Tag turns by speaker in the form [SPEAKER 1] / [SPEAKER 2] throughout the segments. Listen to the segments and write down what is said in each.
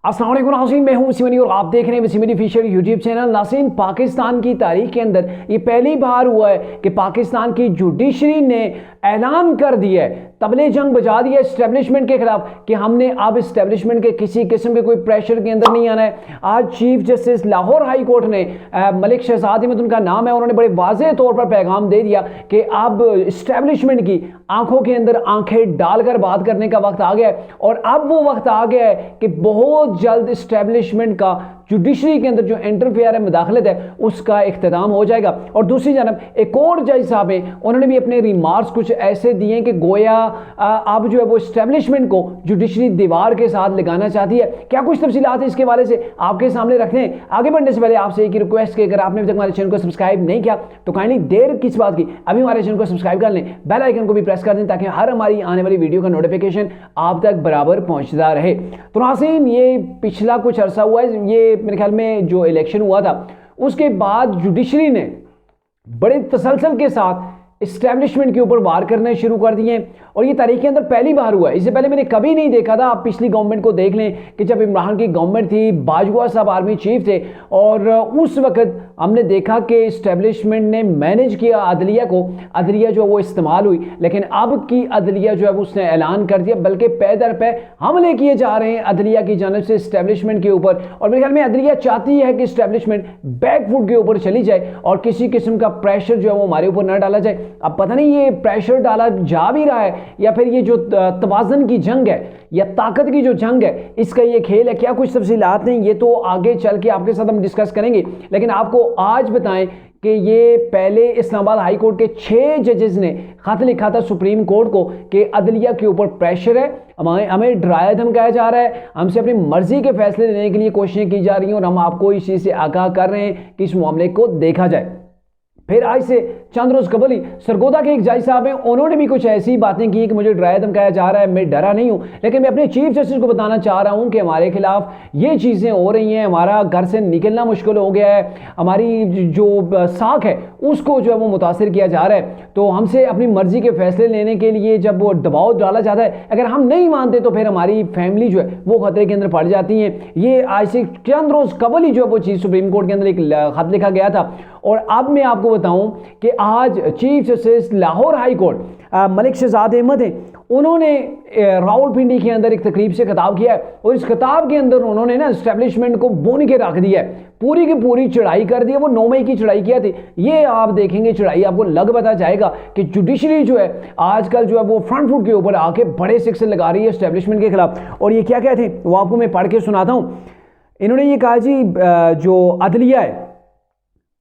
[SPEAKER 1] अस्सलाम वालेकुम नाज़रीन, मैं हूं वसीम और आप देख रहे हैं वसीम ऑफिशियल यूट्यूब चैनल। नाज़रीन, पाकिस्तान की तारीख के अंदर ये पहली बार हुआ है कि पाकिस्तान की जुडिशरी ने ऐलान कर दिया है, तबले जंग बजा दिया इस्टेब्लिशमेंट के खिलाफ कि हमने अब इस्टेब्लिशमेंट के किसी किस्म के कोई प्रेशर के अंदर नहीं आना है। आज chief justice Lahore high court ने मलिक शहजाद अहमद उनका नाम है, उन्होंने बड़े वाज़ेह तौर पर पैगाम दे दिया कि अब इस्टेब्लिशमेंट की आंखों के अंदर आंखें डालकर बात करने का वक्त आ गया है और अब वो वक्त आ गया है कि बहुत जल्द इस्टेब्लिशमेंट का जुडिशरी के अंदर जो इंटरफेयर है, मुदाखलत है, उसका इख्तिताम हो जाएगा। और दूसरी जानब एक और जज साहब हैं, उन्होंने भी अपने रिमार्क्स कुछ ऐसे दिए कि गोया अब जो है वो इस्टेब्लिशमेंट को जुडिशरी दीवार के साथ लगाना चाहती है। क्या कुछ तफसीलात है इसके हवाले से आपके सामने रखते हैं। आगे बढ़ने से पहले आपसे एक रिक्वेस्ट कि अगर आपने अभी तक हमारे चैनल को सब्सक्राइब नहीं किया तो काइंडली देर किस बात की, अभी हमारे चैनल को सब्सक्राइब कर लें, बेल आइकन को भी प्रेस कर दें ताकि हर हमारी आने वाली वीडियो का नोटिफिकेशन आप तक बराबर पहुंचता रहे। तो नाज़रीन, ये पिछला कुछ अरसा हुआ है, ये मेरे ख्याल में जो इलेक्शन हुआ था उसके बाद जुडिशरी ने बड़े तसलसल के साथ इस्टेब्लिशमेंट के ऊपर वार करने शुरू कर दिए और ये तारीख के अंदर पहली बार हुआ है। इससे पहले मैंने कभी नहीं देखा था। आप पिछली गवर्नमेंट को देख लें कि जब इमरान की गवर्नमेंट थी, बाजवा साहब आर्मी चीफ थे और उस वक्त हमने देखा कि इस्टेब्लिशमेंट ने मैनेज किया अदलिया को, अदलिया जो वो इस्तेमाल हुई। लेकिन अब की अदलिया जो है उसने ऐलान कर दिया, बल्कि पे दर पे हमले किए जा रहे हैं अदलिया की जानब से इस्टेब्लिशमेंट के ऊपर। और मेरे ख्याल में अदलिया चाहती है कि इस्टेब्लिशमेंट बैकफुट के ऊपर चली जाए और किसी किस्म का प्रेशर जो है वो हमारे ऊपर न डाला जाए। अब पता नहीं ये प्रेशर डाला जा भी रहा है या फिर ये जो तवाज़न की जंग है या ताकत की जो जंग है, इसका ये खेल है। क्या कुछ तफसीलात नहीं, ये तो आगे चल के आपके साथ हम डिस्कस करेंगे। लेकिन आपको आज बताएं कि ये पहले इस्लामाबाद हाई कोर्ट के 6 जजेस ने खत लिखा था सुप्रीम कोर्ट को कि अदलिया के ऊपर प्रेशर है, हमें डराया धमकाया जा रहा है, हमसे अपनी मर्जी के फैसले लेने के लिए कोशिशें की जा रही हैं और हम आपको इस चीज़ से आगाह कर रहे हैं कि इस मामले को देखा जाए। फिर आज से चंद रोज कबल ही सरगोदा के एक जज साहब हैं, उन्होंने भी कुछ ऐसी बातें की कि मुझे डराया धमकाया जा रहा है, मैं डरा नहीं हूं। लेकिन मैं अपने चीफ जस्टिस को बताना चाह रहा हूं कि हमारे खिलाफ ये चीज़ें हो रही हैं, हमारा घर से निकलना मुश्किल हो गया है, हमारी जो साख है उसको जो है वो मुतासिर किया जा रहा है। तो हमसे अपनी मर्जी के फैसले लेने के लिए जब वो दबाव डाला जाता है, अगर हम नहीं मानते तो फिर हमारी फैमिली जो है वो खतरे के अंदर पड़ जाती है। ये आज से चंद रोज कबल ही जो है वो चीज़ सुप्रीम कोर्ट के अंदर एक खत लिखा गया था। और अब मैं आपको बताऊं कि आज chief justice Lahore high court Malik Shahzad Ahmad हैं, उन्होंने रावलपिंडी के अंदर एक तकरीब से खिताब किया है और इस खिताब के अंदर उन्होंने ना इस्टेब्लिशमेंट को बोन के रख दिया है, पूरी की पूरी चढ़ाई कर दी है। वो 9 मई की चढ़ाई किया थी, ये आप देखेंगे चढ़ाई आपको लग पता जाएगा कि जुडिशरी जो है आजकल जो है वो फ्रंट फुट के ऊपर आके बड़े सिक्से लगा रही है इस्टेब्लिशमेंट के खिलाफ। और ये क्या क्या थे वो आपको मैं पढ़ के सुनाता हूँ। इन्होंने ये कहा जी, जो अदलिया है,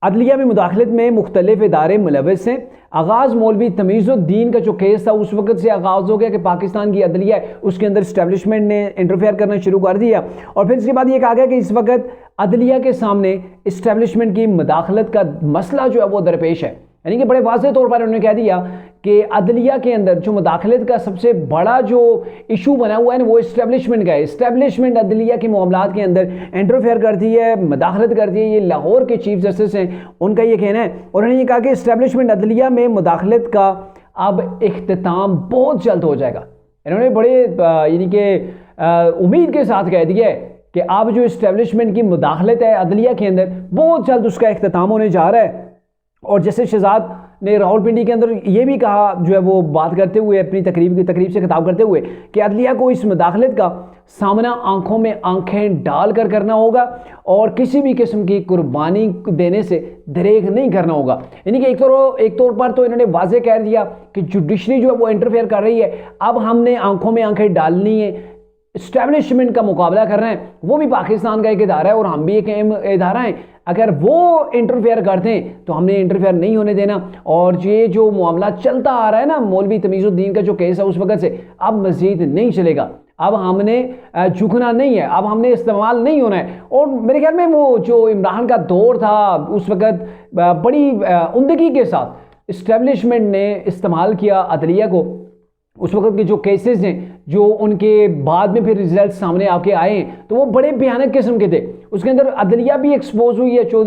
[SPEAKER 1] अदलिया में मुदाखलत में मुख्तलिफ इदारे मुलविस हैं। आगाज़ मौलवी तमीज़ुद्दीन का जो केस था उस वक्त से आगाज़ हो गया कि पाकिस्तान की अदलिया है उसके अंदर इस्टेब्लिशमेंट ने इंटरफेयर करना शुरू कर दिया। और फिर इसके बाद ये कहा गया कि इस वक्त अदलिया के सामने इस्टेब्लिशमेंट की मुदाखलत का मसला जो है वो दरपेश है। यानी कि बड़े वाज़ेह तौर पर उन्होंने कह दिया कि अदलिया के अंदर जो मुदाखलत का सबसे बड़ा जो इशू बना हुआ है ना वो इस्टेब्लिशमेंट का है। इस्टेब्लिशमेंट अदलिया के मामलात के अंदर इंटरफेयर करती है, मुदाखलत करती है। ये लाहौर के चीफ जस्टिस हैं, उनका ये कहना है। उन्होंने ये कहा कि इस्टेब्लिशमेंट अदलिया में मुदाखलत का अब इख्तिताम बहुत जल्द हो जाएगा। इन्होंने बड़े यानी कि उम्मीद के साथ कह दिया है कि अब जो इस्टेब्लिशमेंट की मुदाखलत है अदलिया के अंदर बहुत जल्द उसका इख्तिताम होने जा रहा है। और जैसे शहजाद ने रावलपिंडी के अंदर ये भी कहा, जो है वो बात करते हुए अपनी तकरीब से खिताब करते हुए, कि अदलिया को इस मुदाखलत का सामना आंखों में आंखें डाल कर करना होगा और किसी भी किस्म की कुर्बानी देने से दरेग नहीं करना होगा। यानी कि एक तौर पर तो इन्होंने वाज़ेह कह दिया कि जुडिशरी जो है वो इंटरफेयर कर रही है, अब हमने आंखों में आंखें डालनी है, इस्टेब्लिशमेंट का मुकाबला कर रहे हैं। वो भी पाकिस्तान का एक इदारा है और हम भी एक इदारा हैं, अगर वो इंटरफेयर करते हैं तो हमने इंटरफेयर नहीं होने देना। और ये जो मामला चलता आ रहा है ना मौलवी तमीज़ुद्दीन का जो केस है उस वक्त से, अब मज़ीद नहीं चलेगा, अब हमने झुकना नहीं है, अब हमने इस्तेमाल नहीं होना है। और मेरे ख्याल में वो जो इमरान का दौर था उस वक्त बड़ी उम्दगी के साथ इस्टेब्लिशमेंट ने इस्तेमाल किया अदलिया को। उस वक्त के जो केसेस हैं, जो उनके बाद में फिर रिजल्ट सामने आके आए तो वो बड़े भयानक किस्म के थे। उसके अंदर अदलिया भी एक्सपोज हुई है, जो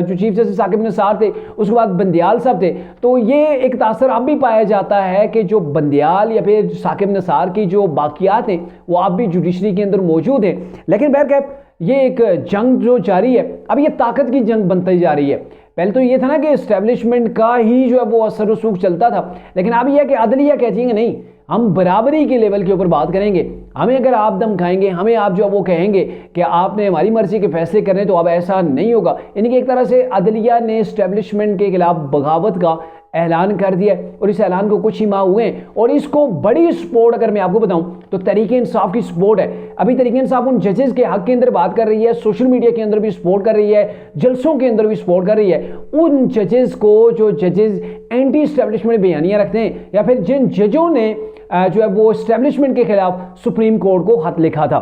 [SPEAKER 1] चीफ जस्टिस साकिब निसार थे, उसके बाद बंदियाल साहब थे। तो ये एक तासर अब भी पाया जाता है कि जो बंदियाल या फिर साकिब निसार की जो बाकियात हैं वो अब भी जुडिशरी के अंदर मौजूद हैं। लेकिन बहरकैफ ये एक जंग जो जारी है, अब ये ताकत की जंग बनती जा रही है। पहले तो ये था ना कि एस्टेब्लिशमेंट का ही जो है वो असर रसूख चलता था, लेकिन अब यह है कि अदलिया कहती है कि नहीं, हम बराबरी के लेवल के ऊपर बात करेंगे। हमें अगर आप दम खाएंगे, हमें आप जो वो कहेंगे कि आपने हमारी मर्जी के फैसले करने, तो अब ऐसा नहीं होगा। यानी कि एक तरह से अदलिया ने एस्टेब्लिशमेंट के खिलाफ बगावत का ऐलान कर दिया और इस ऐलान को कुछ ही माह हुए हैं। और इसको बड़ी सपोर्ट अगर मैं आपको बताऊं तो तहरीक इंसाफ की सपोर्ट है। अभी तहरीक इंसाफ उन जजेस के हक के अंदर बात कर रही है, सोशल मीडिया के अंदर भी सपोर्ट कर रही है, जलसों के अंदर भी सपोर्ट कर रही है उन जजेस को जो जजेस एंटी एस्टेब्लिशमेंट बयानियां रखते हैं, या फिर जिन जजों ने जो है वो एस्टेब्लिशमेंट के खिलाफ सुप्रीम कोर्ट को खत लिखा था।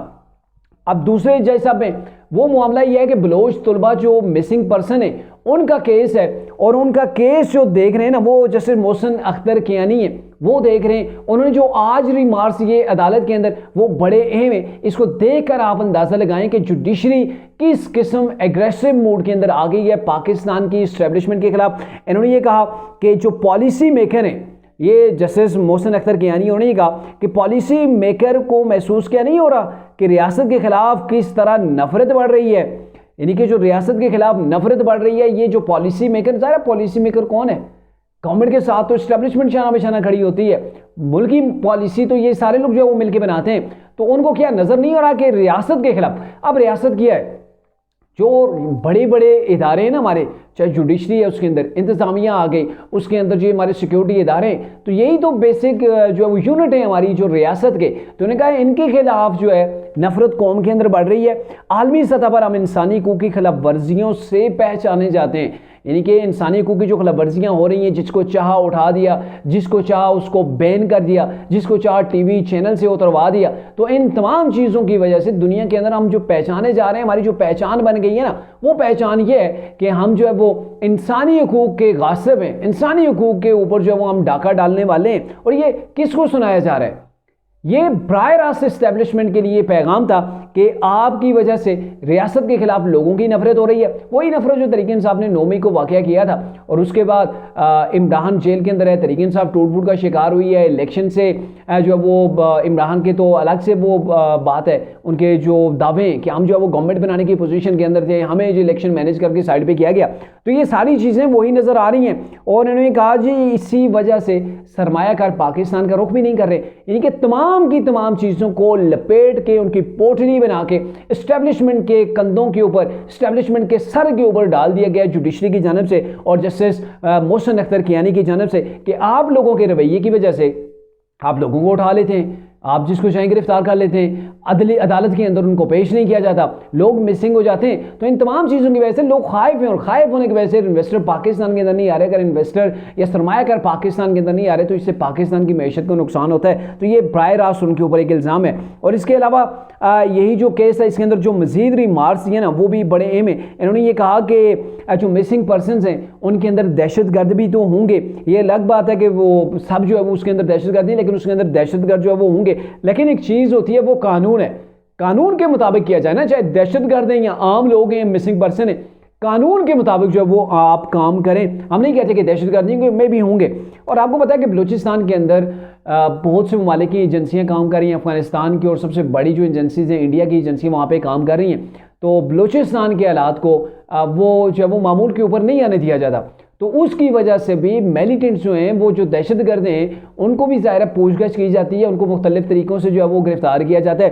[SPEAKER 1] अब दूसरे जज साहब में वो मामला यह है कि बलोच तलबा जो मिसिंग पर्सन है उनका केस है, और उनका केस जो देख रहे हैं ना वो जस्टिस मोहसिन अख्तर कियानी है वो देख रहे हैं। उन्होंने जो आज रिमार्क्स ये अदालत के अंदर वो बड़े अहम है। इसको देखकर आप अंदाजा लगाएं कि जुडिशरी किस किस्म एग्रेसिव मूड के अंदर आ गई है पाकिस्तान की एस्टेब्लिशमेंट के खिलाफ। इन्होंने ये कहा कि जो पॉलिसी मेकर हैं, ये जस्टिस मोहसिन अख्तर कियानी, उन्होंने कहा कि पॉलिसी मेकर को महसूस क्या नहीं हो रहा कि रियासत के खिलाफ किस तरह नफरत बढ़ रही है। यानी कि जो रियासत के खिलाफ नफरत बढ़ रही है, ये जो पॉलिसी मेकर, ज़रा पॉलिसी मेकर कौन है? गवर्नमेंट के साथ तो एस्टेब्लिशमेंट शाना बेशाना खड़ी होती है, मुल्क की पॉलिसी तो ये सारे लोग जो है वो मिलकर बनाते हैं। तो उनको क्या नजर नहीं हो रहा कि रियासत के खिलाफ, अब रियासत किया है, जो बड़े बड़े इदारे हैं ना हमारे, चाहे जुडिशरी है उसके अंदर इंतजामिया आ गई, उसके अंदर जो हमारे सिक्योरिटी इदारे हैं, तो यही तो बेसिक जो है वो यूनिट है हमारी जो रियासत के। तो उन्होंने कहा इनके खिलाफ जो है नफरत कौम के अंदर बढ़ रही है। आलमी सतह पर हम इंसानी हकूक़ की खिलाफ वर्जियों से पहचाने जाते हैं। यानी कि इंसानी हकूक़ की जो खिलाफ वर्जियाँ हो रही हैं, जिसको चाहा उठा दिया, जिसको चाहा उसको बैन कर दिया, जिसको चाहा टीवी चैनल से उतरवा दिया। तो इन तमाम चीज़ों की वजह से दुनिया के अंदर हम जो पहचाने जा रहे हैं, हमारी जो पहचान बन गई है ना, वो पहचान ये है कि हम जो है वो इंसानी हकूक़ के गासिब हैं, इंसानी हकूक़ के ऊपर जो है वो हम डाका डालने वाले हैं। और ये किसको सुनाया जा रहा है? ये बराह रास्त एस्टेब्लिशमेंट के लिए पैगाम था कि आपकी वजह से रियासत के खिलाफ लोगों की नफरत हो रही है। वही नफरत जो तहरीक इंसाफ ने 9 मई को वाक़या किया था, और उसके बाद इमरान जेल के अंदर है, तहरीक इंसाफ टूट फूट का शिकार हुई है। इलेक्शन से जो है वो इमरान के तो अलग से वो बात है, उनके जो दावे कि हम जो है वो गवर्नमेंट बनाने की पोजीशन के अंदर थे, हमें जो इलेक्शन मैनेज करके साइड पे किया गया। तो ये सारी चीज़ें वही नज़र आ रही हैं। और इन्होंने कहा जी इसी वजह से सरमायाकार पाकिस्तान का रुख भी नहीं कर रहे, यानी कि तमाम की तमाम चीज़ों को लपेट के उनकी पोटली बना के एस्टेब्लिशमेंट के कंधों के ऊपर, एस्टेब्लिशमेंट के सर के ऊपर डाल दिया गया जुडिशरी की जानब से और जस्टिस मोहसिन अख्तर कियानी की जानब से कि आप लोगों के रवैये की वजह से आप लोगों को उठा लेते हैं, आप जिसको चाहें गिरफ्तार कर लेते हैं, अदालत के अंदर उनको पेश नहीं किया जाता, लोग मिसिंग हो जाते हैं। तो इन तमाम चीज़ों की वजह से लोग खाइफ हैं, और खाइफ होने की वजह से इन्वेस्टर पाकिस्तान के अंदर नहीं आ रहे। अगर इन्वेस्टर या सरमायाकार पाकिस्तान के अंदर नहीं आ रहे तो इससे पाकिस्तान की मैशत को नुकसान होता है। तो ये बराह रास्त उनके ऊपर एक इल्ज़ाम है। और इसके अलावा यही जो केस है, इसके अंदर जो मज़ीद रिमार्क्स दिए ना वो भी बड़े अहम है। इन्होंने ये कहा कि जो मिसिंग पर्सन हैं उनके अंदर दहशतगर्द भी तो होंगे। ये अलग बात है कि वो सब जो है वो उसके अंदर दहशतगर्द नहीं, लेकिन उसके अंदर दहशतगर्द जो है वो होंगे। लेकिन एक चीज़ होती है वो कानून है, कानून के मुताबिक किया जाए ना, चाहे दहशतगर्द हैं या आम लोग हैं, मिसिंग पर्सन है, कानून के मुताबिक जो है वो आप काम करें। हम नहीं कहते कि दहशतगर्द नहीं में भी होंगे। और आपको पता है कि बलूचिस्तान के अंदर बहुत से ममालिक की एजेंसियां काम कर रही हैं, अफगानिस्तान की और सबसे बड़ी जो एजेंसीज हैं इंडिया की एजेंसियां वहाँ पे काम कर रही हैं। तो बलूचिस्तान के हालात को वो जो है वो मामूल के ऊपर नहीं आने दिया जाता। तो उसकी वजह से भी मिलिटेंट्स जो हैं, वो जो दहशतगर्द हैं, उनको भी ज़ाहिर पूछगछ की जाती है, उनको मुख्तलिफ तरीक़ों से जो है वो गिरफ्तार किया जाता है।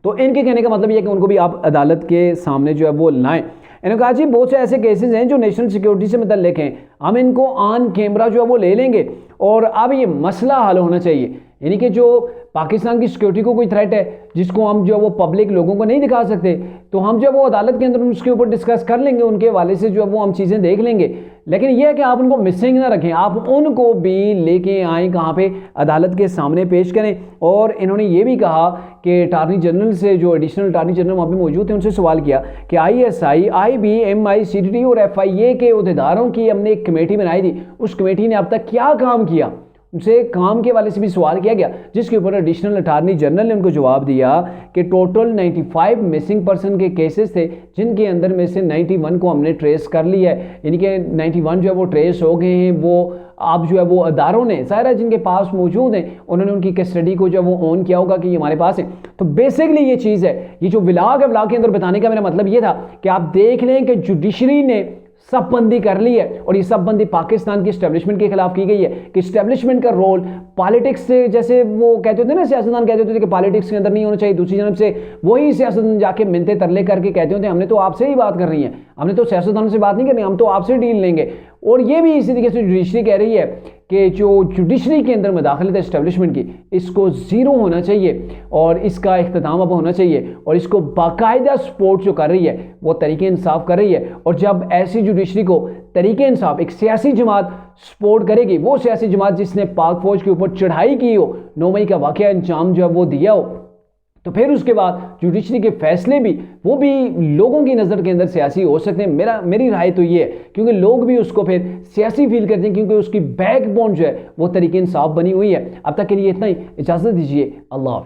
[SPEAKER 1] तो इनके कहने का मतलब यह है कि उनको भी आप अदालत के सामने जो है वो लाएं। इन्होंने कहा जी बहुत से ऐसे केसेस हैं जो नेशनल सिक्योरिटी से मुतल्लिक हैं, हम इनको ऑन कैमरा जो है वो ले लेंगे और अब ये मसला हल होना चाहिए। यानी कि जो पाकिस्तान की सिक्योरिटी को कोई थ्रेट है जिसको हम जो है वो पब्लिक लोगों को नहीं दिखा सकते, तो हम जो है वो अदालत के अंदर उसके ऊपर डिस्कस कर लेंगे, उनके हवाले से जो है वो हम चीज़ें देख लेंगे। लेकिन यह है कि आप उनको मिसिंग ना रखें, आप उनको भी लेके आएँ कहाँ पे, अदालत के सामने पेश करें। और इन्होंने ये भी कहा कि अटार्नी जनरल से, जो एडिशनल अटार्नी जनरल वहाँ पे मौजूद थे, उनसे सवाल किया कि ISI, IB, MI, CTT और FIA के अहदेदारों की हमने एक कमेटी बनाई थी, उस कमेटी ने अब तक क्या काम किया। उनसे काम के वाले से भी सवाल किया गया, जिसके ऊपर एडिशनल अटॉर्नी जनरल ने उनको जवाब दिया कि टोटल 95 मिसिंग पर्सन के केसेस थे, जिनके अंदर में से 91 को हमने ट्रेस कर लिया है, यानी कि 91 जो है वो ट्रेस हो गए हैं। वो आप जो है वो अदारों ने सारा जिनके पास मौजूद हैं उन्होंने उनकी कस्टडी को जो है वो ऑन किया होगा कि ये हमारे पास है। तो बेसिकली ये चीज़ है, ये जो व्लॉग है, व्लॉग के अंदर बताने का मेरा मतलब ये था कि आप देख लें कि जुडिशरी ने सब बंदी कर ली है, और ये सब बंदी पाकिस्तान की इस्टेब्लिशमेंट के खिलाफ की गई है कि इस्टेब्लिशमेंट का रोल पॉलिटिक्स से, जैसे वो कहते होते ना सियासतदान कहते होते थे कि पॉलिटिक्स के अंदर नहीं होना चाहिए, दूसरी जानब से वही सियासतदान जाके मिलते तरले करके कहते होते हमने तो आपसे ही बात कर रही है, हमने तो सियासतदानों से बात नहीं करनी, हम तो आपसे डील लेंगे। और ये भी इसी तरीके से जुडिशरी कह रही है कि जो जुडिशरी के अंदर मदाखलत है इस्टेब्लिशमेंट की, इसको ज़ीरो होना चाहिए और इसका इख्तिताम अब होना चाहिए, और इसको बाकायदा सपोर्ट जो कर रही है वो तरीके इंसाफ कर रही है। और जब ऐसी जुडिशरी को तरीके इंसाफ एक सियासी जमात सपोर्ट करेगी, वो सियासी जमात जिसने पाक फौज के ऊपर चढ़ाई की हो, 9 मई का वाक़या अंजाम जो है वो दिया हो, तो फिर उसके बाद जुडिशरी के फैसले भी वो भी लोगों की नज़र के अंदर सियासी हो सकते हैं। मेरी राय तो ये है, क्योंकि लोग भी उसको फिर सियासी फील करते हैं, क्योंकि उसकी बैकबोन जो है वो तरीके इंसाफ बनी हुई है। अब तक के लिए इतना ही, इजाज़त दीजिए, अल्लाह।